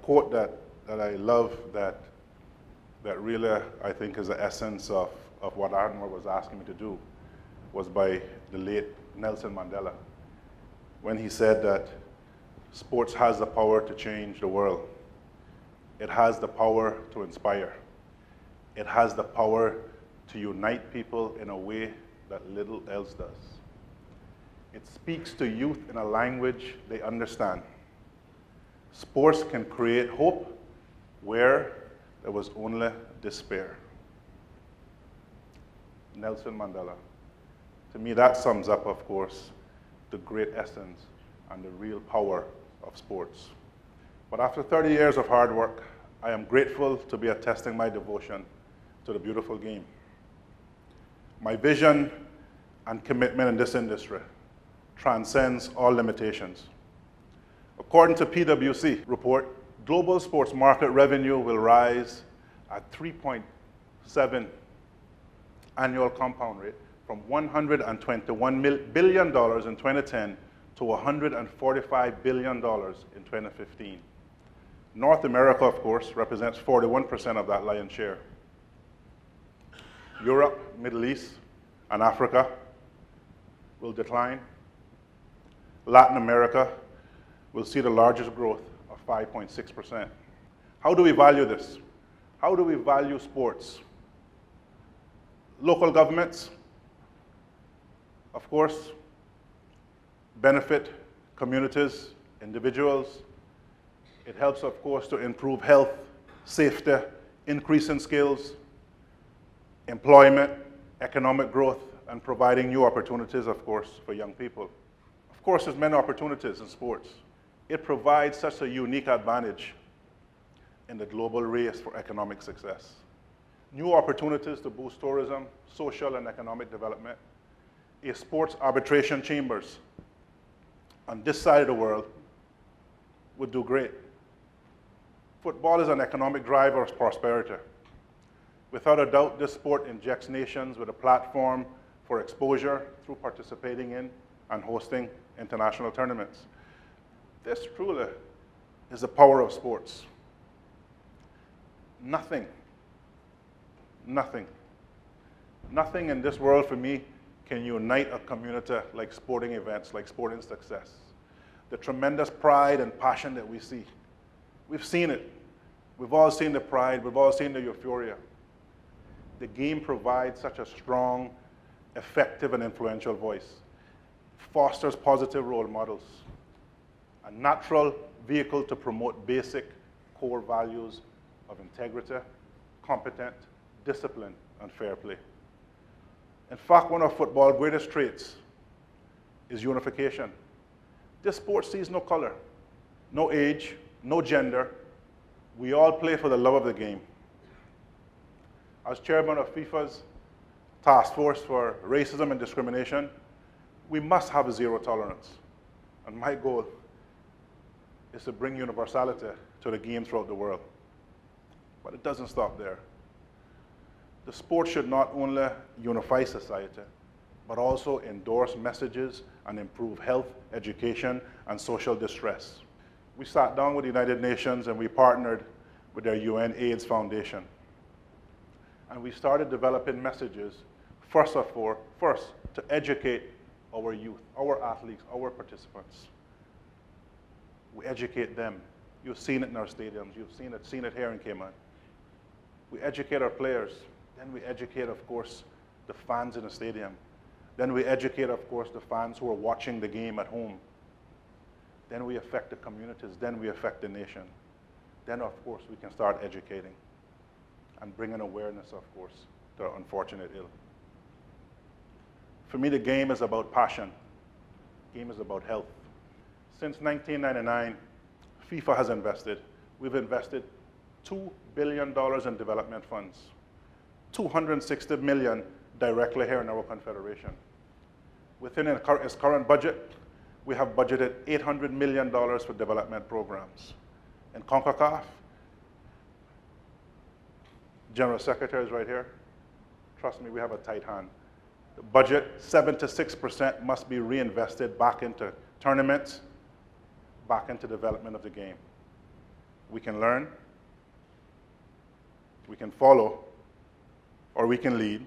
quote that I love that really I think is the essence of what Ardmore was asking me to do was by the late Nelson Mandela, when he said that sports has the power to change the world. It has the power to inspire. It has the power to unite people in a way that little else does. It speaks to youth in a language they understand. Sports can create hope where there was only despair. Nelson Mandela. To me, that sums up, of course, the great essence and the real power of sports. But after 30 years of hard work, I am grateful to be attesting my devotion to the beautiful game. My vision and commitment in this industry transcends all limitations. According to PwC report, global sports market revenue will rise at 3.7 annual compound rate from $121 billion in 2010 to $145 billion in 2015. North America, of course, represents 41% of that lion's share. Europe, Middle East, and Africa will decline. Latin America will see the largest growth of 5.6%. How do we value this? How do we value sports? Local governments, of course, benefit communities, individuals. It helps, of course, to improve health, safety, increase in skills, employment, economic growth, and providing new opportunities, of course, for young people. Of course, there's many opportunities in sports. It provides such a unique advantage in the global race for economic success. New opportunities to boost tourism, social and economic development, a sports arbitration chambers on this side of the world would do great. Football is an economic driver of prosperity. Without a doubt, this sport injects nations with a platform for exposure through participating in and hosting international tournaments. This truly is the power of sports. Nothing in this world for me can unite a community like sporting events, like sporting success. The tremendous pride and passion that we see. We've seen it. We've all seen the pride. We've all seen the euphoria. The game provides such a strong, effective, and influential voice. Fosters positive role models. A natural vehicle to promote basic core values of integrity, competence, discipline, and fair play. In fact, one of football's greatest traits is unification. This sport sees no color, no age, no gender. We all play for the love of the game. As chairman of FIFA's task force for racism and discrimination, we must have a zero tolerance. And my goal is to bring universality to the game throughout the world. But it doesn't stop there. The sport should not only unify society, but also endorse messages and improve health, education, and social distress. We sat down with the United Nations and we partnered with their UN AIDS Foundation. And we started developing messages, first to educate our youth, our athletes, our participants. We educate them. You've seen it in our stadiums. You've seen it here in Cayman. We educate our players. Then we educate, of course, the fans in the stadium. Then we educate, of course, the fans who are watching the game at home. Then we affect the communities. Then we affect the nation. Then, of course, we can start educating and bringing awareness, of course, to the unfortunate ill. For me, the game is about passion. The game is about health. Since 1999, FIFA has invested. We've invested $2 billion in development funds, $260 million directly here in our confederation. Within its current budget, we have budgeted $800 million for development programs. In Concacaf, General Secretary is right here. Trust me, we have a tight hand. The budget, 76% must be reinvested back into tournaments, back into development of the game. We can learn, we can follow, or we can lead.